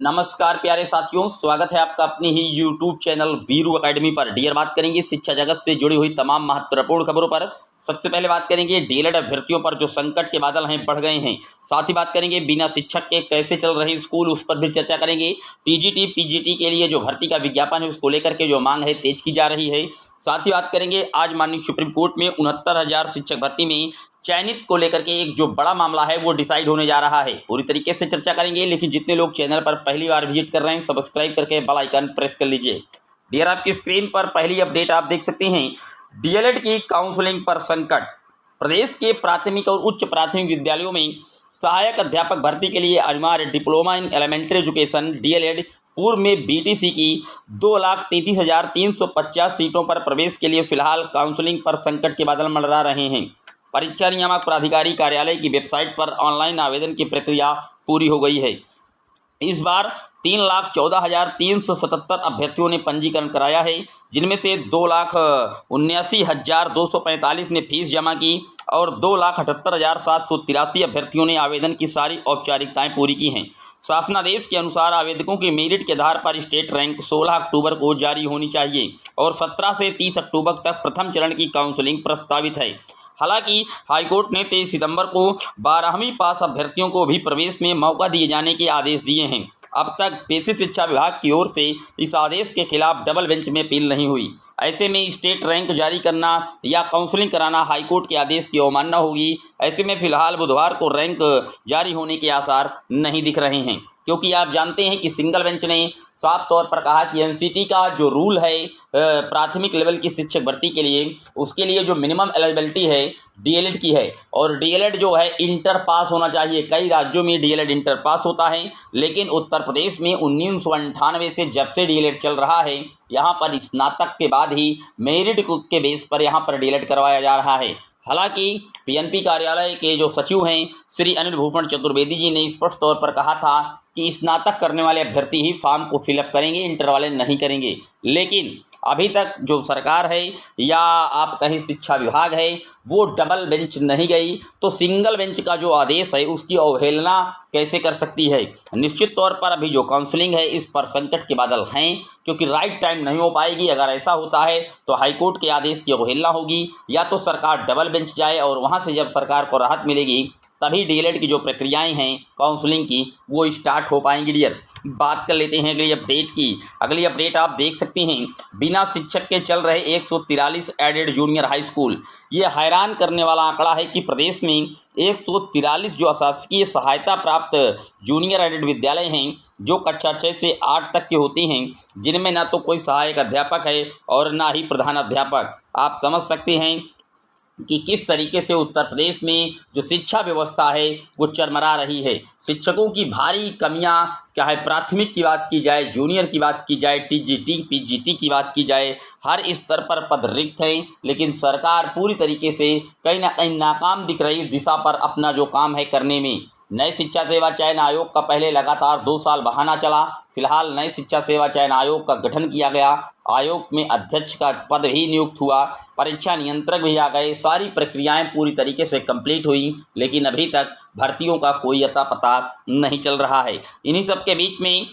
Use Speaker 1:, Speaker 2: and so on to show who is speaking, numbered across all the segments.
Speaker 1: नमस्कार प्यारे साथियों, स्वागत है आपका अपनी ही YouTube चैनल वीरू एकेडमी पर। डियर, बात करेंगे शिक्षा जगत से जुड़ी हुई तमाम महत्वपूर्ण खबरों पर। सबसे पहले बात करेंगे डीएलएड अभ्यर्थियों पर जो संकट के बादल हैं बढ़ गए हैं। साथ ही बात करेंगे बिना शिक्षक के कैसे चल रहे स्कूल, उस पर भी चर्चा करेंगे। टीजीटी पीजीटी के लिए जो भर्ती का विज्ञापन है उसको लेकर के जो मांग है तेज की जा रही है। साथ ही बात करेंगे आज माननीय सुप्रीम कोर्ट में 69,000 शिक्षक भर्ती में चयनित को लेकर के एक जो बड़ा मामला है वो डिसाइड होने जा रहा है। पूरी तरीके से चर्चा करेंगे, लेकिन जितने लोग चैनल पर पहली बार विजिट कर रहे हैं सब्सक्राइब करके बेल आइकन प्रेस कर लीजिए। डियर, आपकी स्क्रीन पर पहली अपडेट आप देख सकते हैं। डीएलएड की काउंसलिंग पर संकट। प्रदेश के प्राथमिक और उच्च प्राथमिक विद्यालयों में सहायक अध्यापक भर्ती के लिए अनिवार्य diploma in elementary education DElEd पूर्व में बीटीसी की 2,33,350 सीटों पर प्रवेश के लिए फिलहाल काउंसलिंग पर संकट के बादल मंडरा रहे हैं। परीक्षा नियामक प्राधिकारी कार्यालय की वेबसाइट पर ऑनलाइन आवेदन की प्रक्रिया पूरी हो गई है। इस बार 3,14,377 अभ्यर्थियों ने पंजीकरण कराया है, जिनमें से 2,79,245 ने फीस जमा की और 2,78,783 अभ्यर्थियों ने आवेदन की सारी औपचारिकताएं पूरी की हैं। शासनादेश के अनुसार आवेदकों के मेरिट के आधार पर स्टेट रैंक 16 अक्टूबर को जारी होनी चाहिए और 17 से 30 अक्टूबर तक प्रथम चरण की काउंसलिंग प्रस्तावित है। हालांकि हाईकोर्ट ने 23 सितंबर को 12वीं पास अभ्यर्थियों को भी प्रवेश में मौका दिए जाने के आदेश दिए हैं। अब तक बेसिक शिक्षा विभाग की ओर से इस आदेश के खिलाफ डबल बेंच में अपील नहीं हुई। ऐसे में स्टेट रैंक जारी करना या काउंसलिंग कराना हाईकोर्ट के आदेश की अवमानना होगी। ऐसे में फिलहाल बुधवार को रैंक जारी होने के आसार नहीं दिख रहे हैं, क्योंकि आप जानते हैं कि सिंगल बेंच ने साफ तौर पर कहा कि एनसीटी का जो रूल है प्राथमिक लेवल की शिक्षक भर्ती के लिए, उसके लिए जो मिनिमम एलिजिबिलिटी है डीएलएड की है, और डीएलएड जो है इंटर पास होना चाहिए। कई राज्यों में डीएलएड इंटर पास होता है, लेकिन उत्तर प्रदेश में 1998 से जब से डीएलएड चल रहा है, यहाँ पर स्नातक के बाद ही मेरिट के बेस पर यहाँ पर डीएलएड करवाया जा रहा है। हालांकि पीएनपी कार्यालय के जो सचिव हैं श्री अनिल भूषण चतुर्वेदी जी ने स्पष्ट तौर पर कहा था कि स्नातक करने वाले अभ्यर्थी ही फॉर्म को फिलअप करेंगे, इंटर वाले नहीं करेंगे। लेकिन अभी तक जो सरकार है या आप कहें शिक्षा विभाग है वो डबल बेंच नहीं गई, तो सिंगल बेंच का जो आदेश है उसकी अवहेलना कैसे कर सकती है। निश्चित तौर पर अभी जो काउंसलिंग है इस पर संकट के बादल हैं, क्योंकि राइट टाइम नहीं हो पाएगी। अगर ऐसा होता है तो हाईकोर्ट के आदेश की अवहेलना होगी, या तो सरकार डबल बेंच जाए और वहाँ से जब सरकार को राहत मिलेगी तभी डीएलएड की जो प्रक्रियाएं हैं काउंसलिंग की वो स्टार्ट हो पाएंगी। डियर, बात कर लेते हैं अगली अपडेट की। अगली अपडेट आप देख सकते हैं, बिना शिक्षक के चल रहे 143 एडेड जूनियर हाई स्कूल। ये हैरान करने वाला आंकड़ा है कि प्रदेश में 143 जो अशासकीय सहायता प्राप्त जूनियर एडेड विद्यालय हैं जो कक्षा 6 से 8 तक के होते हैं, जिनमें ना तो कोई सहायक अध्यापक है और ना ही प्रधान अध्यापक। आप समझ सकते हैं कि किस तरीके से उत्तर प्रदेश में जो शिक्षा व्यवस्था है वो चरमरा रही है। शिक्षकों की भारी कमियां, चाहे प्राथमिक की बात की जाए, जूनियर की बात की जाए, टीजीटी पीजीटी की बात की जाए, हर स्तर पर पद रिक्त हैं, लेकिन सरकार पूरी तरीके से कहीं ना कहीं नाकाम दिख रही इस दिशा पर अपना जो काम है करने में। नए शिक्षा सेवा चयन आयोग का पहले लगातार 2 साल बहाना चला। फिलहाल नए शिक्षा सेवा चयन आयोग का गठन किया गया, आयोग में अध्यक्ष का पद भी नियुक्त हुआ, परीक्षा नियंत्रक भी आ गए, सारी प्रक्रियाएं पूरी तरीके से कंप्लीट हुई, लेकिन अभी तक भर्तियों का कोई अता पता नहीं चल रहा है। इन्हीं सब के बीच में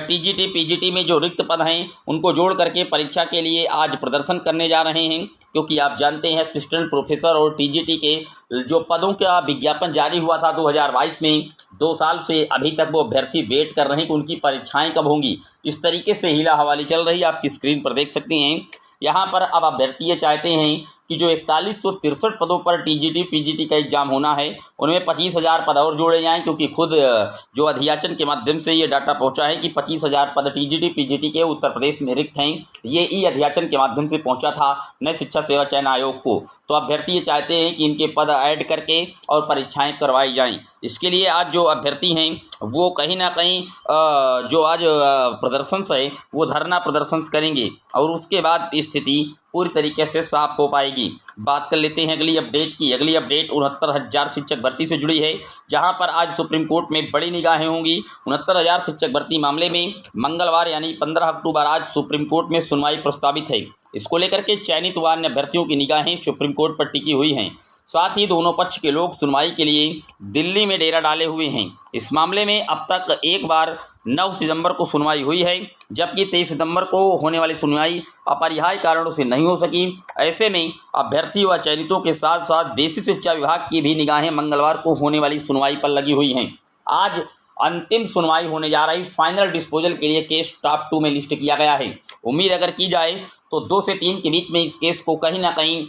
Speaker 1: टीजीटी पीजीटी में जो रिक्त पद हैं उनको जोड़ करके परीक्षा के लिए आज प्रदर्शन करने जा रहे हैं, क्योंकि आप जानते हैं असिस्टेंट प्रोफेसर और टीजीटी के जो पदों का विज्ञापन जारी हुआ था 2022 में, 2 साल से अभी तक वो अभ्यर्थी वेट कर रहे हैं कि उनकी परीक्षाएं कब होंगी। इस तरीके से हीला हवाली चल रही है, आपकी स्क्रीन पर देख सकते हैं। यहाँ पर अब अभ्यर्थी ये चाहते हैं कि जो 4163 पदों पर टीजीटी पीजीटी का एग्जाम होना है उनमें 25,000 पद और जोड़े जाएं, क्योंकि खुद जो अध्याचन के माध्यम से ये डाटा पहुंचा है कि 25,000 पद टीजीटी पीजीटी के उत्तर प्रदेश में रिक्त हैं। ये ई अध्याचन के माध्यम से पहुंचा था नए शिक्षा सेवा चयन आयोग को। तो अभ्यर्थी ये चाहते हैं कि इनके पद ऐड करके और परीक्षाएं करवाई जाएं। इसके लिए आज जो अभ्यर्थी हैं वो कहीं ना कहीं जो आज प्रदर्शन है वो धरना प्रदर्शन करेंगे और उसके बाद स्थिति पूरी तरीके से साफ हो पाएगी। बात कर लेते हैं अगली अपडेट की। अगली अपडेट 69,000 शिक्षक भर्ती से जुड़ी है, जहां पर आज सुप्रीम कोर्ट में बड़ी निगाहें होंगी। 69,000 शिक्षक भर्ती मामले में मंगलवार यानी 15 अक्टूबर आज सुप्रीम कोर्ट में सुनवाई प्रस्तावित है। इसको लेकर के चयनित वान्य अभ्यर्थियों की निगाहें सुप्रीम कोर्ट पर टिकी हुई हैं। साथ ही दोनों पक्ष के लोग सुनवाई के लिए दिल्ली में डेरा डाले हुए हैं। इस मामले में अब तक एक बार 9 सितंबर को सुनवाई हुई है, जबकि 23 सितंबर को होने वाली सुनवाई अपरिहार्य कारणों से नहीं हो सकी। ऐसे में अभ्यर्थी व चयनितों के साथ साथ बेसिक शिक्षा विभाग की भी निगाहें मंगलवार को होने वाली सुनवाई पर लगी हुई हैं। आज अंतिम सुनवाई होने जा रही। फाइनल डिस्पोजल के लिए केस टॉप 2 में लिस्ट किया गया है। उम्मीद अगर की जाए तो 2 से 3 के बीच में इस केस को कहीं ना कहीं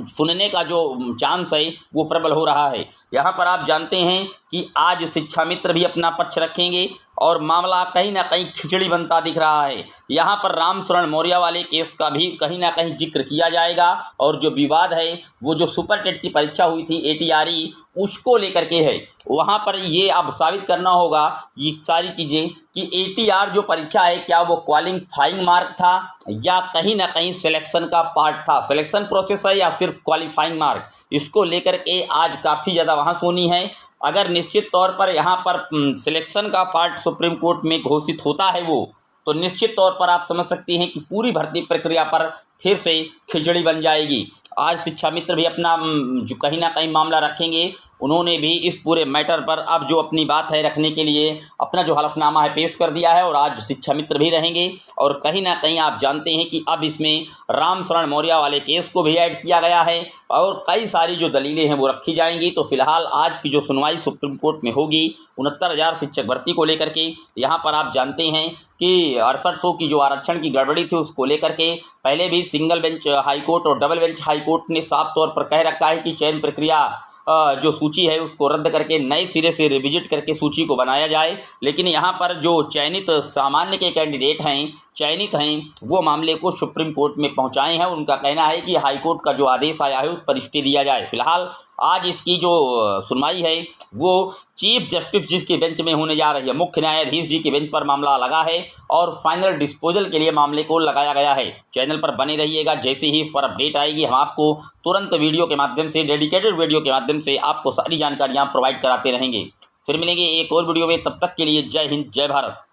Speaker 1: सुनने का जो चांस है वो प्रबल हो रहा है। यहाँ पर आप जानते हैं कि आज शिक्षा मित्र भी अपना पक्ष रखेंगे और मामला कहीं ना कहीं खिचड़ी बनता दिख रहा है। यहाँ पर रामशरण मौर्य वाले केस का भी कहीं ना कहीं जिक्र किया जाएगा और जो विवाद है वो जो सुपर टेट की परीक्षा हुई थी ATRE उसको लेकर के है। वहाँ पर ये अब साबित करना होगा ये सारी चीज़ें कि ATR जो परीक्षा है क्या वो क्वालिफाइंग मार्क था या कहीं ना कहीं सिलेक्शन का पार्ट था, सिलेक्शन प्रोसेस है या सिर्फ क्वालिफाइंग मार्क, इसको लेकर के आज काफ़ी ज़्यादा वहाँ सुनी है। अगर निश्चित तौर पर यहाँ पर सिलेक्शन का पार्ट सुप्रीम कोर्ट में घोषित होता है वो, तो निश्चित तौर पर आप समझ सकती हैं कि पूरी भर्ती प्रक्रिया पर फिर से खिचड़ी बन जाएगी। आज शिक्षा मित्र भी अपना जो कहीं ना कहीं मामला रखेंगे। उन्होंने भी इस पूरे मैटर पर अब जो अपनी बात है रखने के लिए अपना जो हलफनामा है पेश कर दिया है और आज शिक्षा मित्र भी रहेंगे। और कहीं ना कहीं आप जानते हैं कि अब इसमें रामशरण मौर्य वाले केस को भी ऐड किया गया है और कई सारी जो दलीलें हैं वो रखी जाएंगी। तो फिलहाल आज की जो सुनवाई सुप्रीम कोर्ट में होगी 69,000 शिक्षक भर्ती को लेकर के, यहाँ पर आप जानते हैं कि 6800 की जो आरक्षण की गड़बड़ी थी उसको लेकर के पहले भी सिंगल बेंच हाईकोर्ट और डबल बेंच हाईकोर्ट ने साफ तौर पर कह रखा है कि चयन प्रक्रिया जो सूची है उसको रद्द करके नए सिरे से रिविजिट करके सूची को बनाया जाए। लेकिन यहाँ पर जो चयनित सामान्य के कैंडिडेट हैं, चयनित हैं, वो मामले को सुप्रीम कोर्ट में पहुँचाए हैं। उनका कहना है कि हाईकोर्ट का जो आदेश आया है उस पर स्टे दिया जाए। फिलहाल आज इसकी जो सुनवाई है वो चीफ जस्टिस जी के बेंच में होने जा रही है। मुख्य न्यायाधीश जी के बेंच पर मामला लगा है और फाइनल डिस्पोजल के लिए मामले को लगाया गया है। चैनल पर बने रहिएगा, जैसे ही इस पर अपडेट आएगी हम आपको तुरंत वीडियो के माध्यम से, डेडिकेटेड वीडियो के माध्यम से आपको सारी जानकारियाँ प्रोवाइड कराते रहेंगे। फिर मिलेंगे एक और वीडियो में, तब तक के लिए जय हिंद, जय भारत।